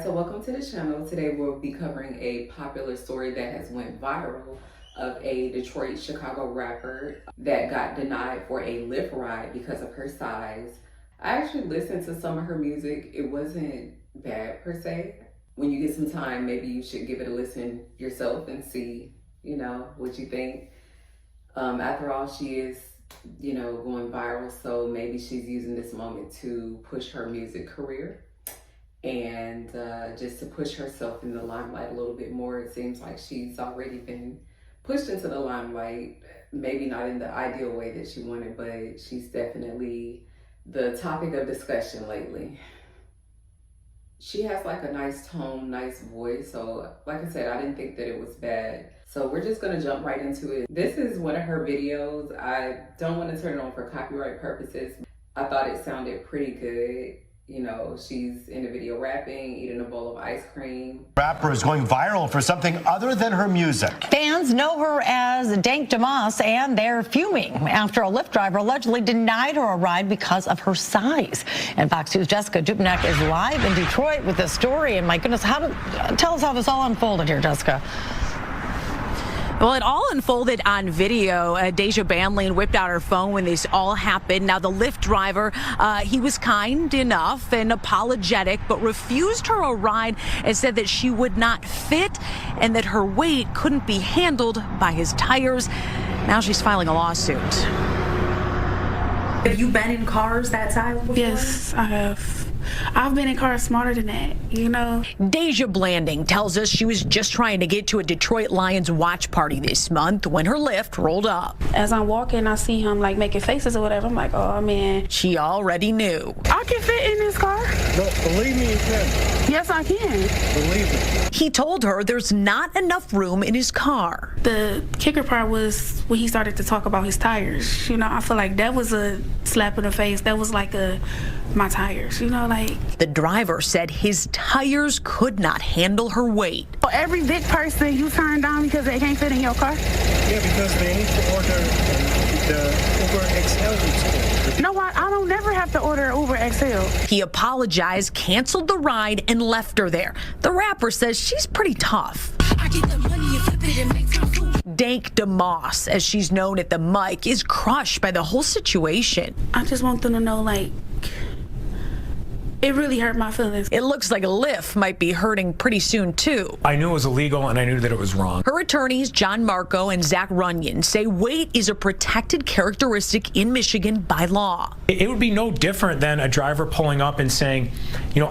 So welcome to the channel. Today we'll be covering a popular story that has went viral of a Detroit, Chicago rapper that got denied for a Lyft ride because of her size. I actually listened to some of her music. It wasn't bad per se. When you get some time, maybe you should give it a listen yourself and see, what you think. After all, she is, going viral, so maybe she's using this moment to push her music career and just to push herself in the limelight a little bit more. It seems like she's already been pushed into the limelight, maybe not in the ideal way that she wanted, but she's definitely the topic of discussion lately. She has like a nice tone, nice voice. So like I said, I didn't think that it was bad. So we're just gonna jump right into it. This is one of her videos. I don't want to turn it on for copyright purposes. I thought it sounded pretty good. She's in the video rapping, eating a bowl of ice cream. Rapper is going viral for something other than her music. Fans know her as Dank Demoss, and they're fuming after a Lyft driver allegedly denied her a ride because of her size. And Fox News' Jessica Dubnik is live in Detroit with this story. And my goodness, tell us how this all unfolded here, Jessica. Well, it all unfolded on video. Deja Banlane whipped out her phone when this all happened. Now, the Lyft driver, he was kind enough and apologetic, but refused her a ride and said that she would not fit and that her weight couldn't be handled by his tires. Now she's filing a lawsuit. Have you been in cars that size before? Yes, I have. I've been in cars smarter than that, Deja Blanding tells us she was just trying to get to a Detroit Lions watch party this month when her Lyft rolled up. As I'm walking, I see him like making faces or whatever. I'm like, oh man. She already knew. I can fit in this car. No, believe me, you can. Yes, I can. Believe me. He told her there's not enough room in his car. The kicker part was when he started to talk about his tires. I feel like that was a slap in the face. That was like my tires, The driver said his tires could not handle her weight. For every big person you turn down because they can't fit in your car? Yeah, because they need to order the Uber XL. You know what? I don't never have to order Uber XL. He apologized, canceled the ride, and left her there. The rapper says she's pretty tough. I get the money and flip it and make time food. Dank Demoss, as she's known at the mic, is crushed by the whole situation. I just want them to know, it really hurt my feelings. It looks like a Lyft might be hurting pretty soon, too. I knew it was illegal, and I knew that it was wrong. Her attorneys, John Marco and Zach Runyon, say weight is a protected characteristic in Michigan by law. It would be no different than a driver pulling up and saying,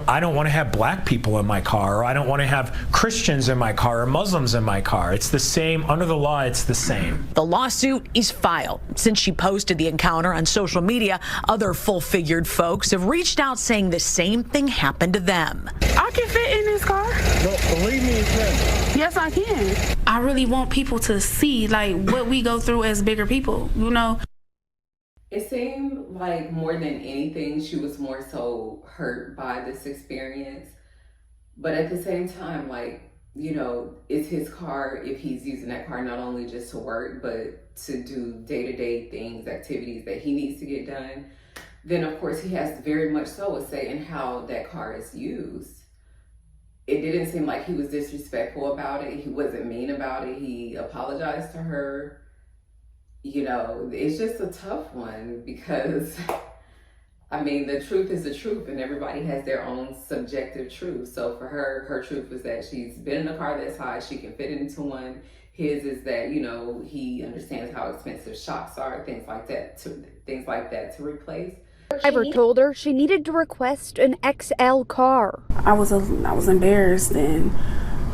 I don't want to have black people in my car, or I don't want to have Christians in my car, or Muslims in my car. It's the same. Under the law, it's the same. The lawsuit is filed. Since she posted the encounter on social media, other full-figured folks have reached out saying the same thing happened to them. I can fit in this car. No, believe me, you can. Yes, I can. I really want people to see what we go through as bigger people, It seemed like more than anything, she was more so hurt by this experience. But at the same time, it's his car. If he's using that car not only just to work, but to do day-to-day things, activities that he needs to get done, then of course he has very much so a say in how that car is used. It didn't seem like he was disrespectful about it. He wasn't mean about it. He apologized to her. It's just a tough one because, the truth is the truth and everybody has their own subjective truth. So for her, her truth is that she's been in a car that's high, she can fit into one. His is that, he understands how expensive shocks are, things like that to replace. Driver told her she needed to request an XL car. I was embarrassed and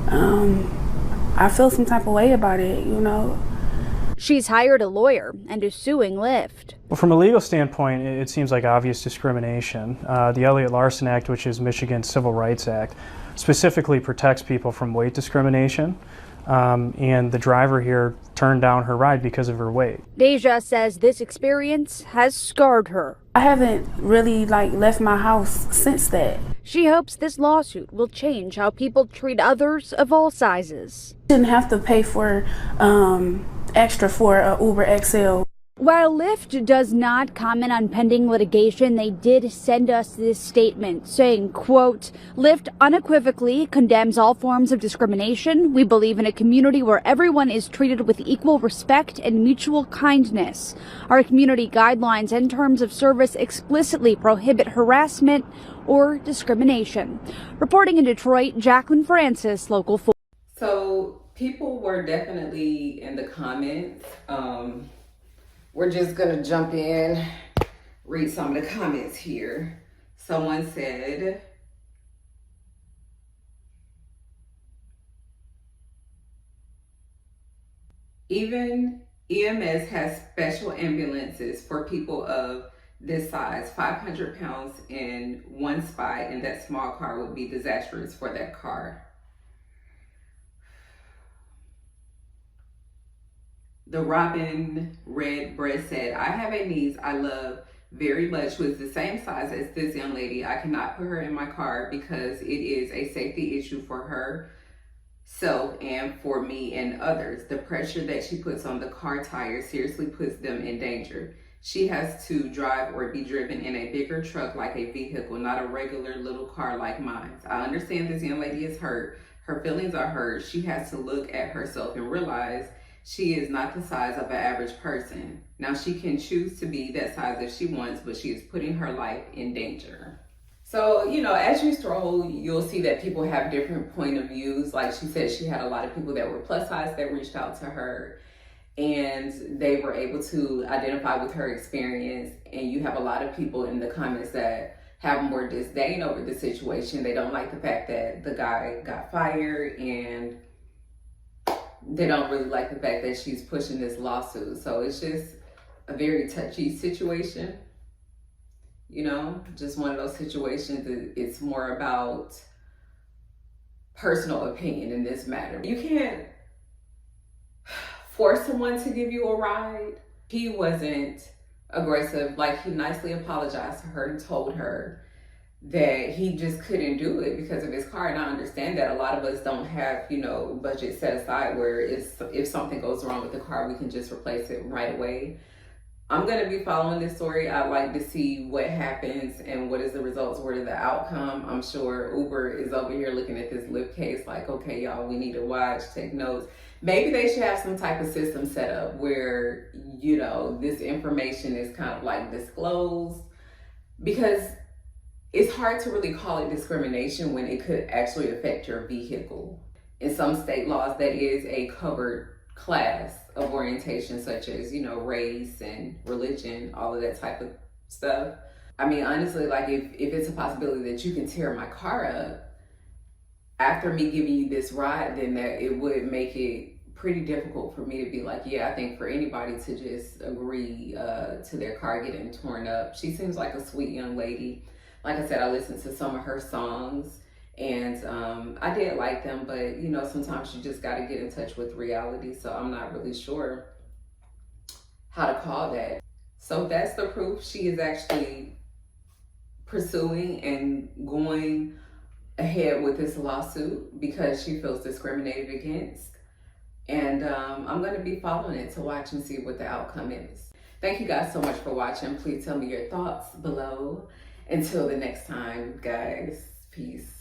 I feel some type of way about it, She's hired a lawyer and is suing Lyft. Well, from a legal standpoint, it seems like obvious discrimination. The Elliott-Larsen Act, which is Michigan's Civil Rights Act, specifically protects people from weight discrimination. And the driver here turned down her ride because of her weight. Deja says this experience has scarred her. I haven't really left my house since that. She hopes this lawsuit will change how people treat others of all sizes. Didn't have to pay for extra for a Uber XL. While Lyft does not comment on pending litigation, they did send us this statement saying, quote, Lyft unequivocally condemns all forms of discrimination. We believe in a community where everyone is treated with equal respect and mutual kindness. Our community guidelines and terms of service explicitly prohibit harassment or discrimination. Reporting in Detroit, Jacqueline Francis, Local 4. So people were definitely in the comments. We're just gonna jump in, read some of the comments here. Someone said, even EMS has special ambulances for people of this size. 500 pounds in one spot in that small car would be disastrous for that car. The Robin Redbreast said, I have a niece I love very much who is the same size as this young lady. I cannot put her in my car because it is a safety issue for herself and for me and others. The pressure that she puts on the car tires seriously puts them in danger. She has to drive or be driven in a bigger truck like a vehicle, not a regular little car like mine. I understand this young lady is hurt. Her feelings are hurt. She has to look at herself and realize she is not the size of an average person. Now she can choose to be that size if she wants, but she is putting her life in danger. So, you know, as you stroll, you'll see that people have different point of views. Like she said, she had a lot of people that were plus size that reached out to her and they were able to identify with her experience. And you have a lot of people in the comments that have more disdain over the situation. They don't like the fact that the guy got fired, and they don't really like the fact that she's pushing this lawsuit. So it's just a very touchy situation. You know, just one of those situations that it's more about personal opinion in this matter. You can't force someone to give you a ride. He wasn't aggressive. Like, he nicely apologized to her and told her that he just couldn't do it because of his car. And I understand that a lot of us don't have, you know, budget set aside where if something goes wrong with the car, we can just replace it right away. I'm going to be following this story. I'd like to see what happens and what is the results, what is the outcome. I'm sure Uber is over here looking at this Lyft case like, okay, y'all, we need to watch, take notes. Maybe they should have some type of system set up where, you know, this information is kind of like disclosed, because it's hard to really call it discrimination when it could actually affect your vehicle. In some state laws, that is a covered class of orientation, such as, you know, race and religion, all of that type of stuff. I mean, honestly, like if it's a possibility that you can tear my car up after me giving you this ride, then that it would make it pretty difficult for me to be like, yeah, I think for anybody to just agree to their car getting torn up. She seems like a sweet young lady. Like I said, I listened to some of her songs and I did like them, but you know, sometimes you just got to get in touch with reality. So I'm not really sure how to call that. So that's the proof. She is actually pursuing and going ahead with this lawsuit because she feels discriminated against. And I'm going to be following it to watch and see what the outcome is. Thank you guys so much for watching. Please tell me your thoughts below. Until the next time, guys, peace.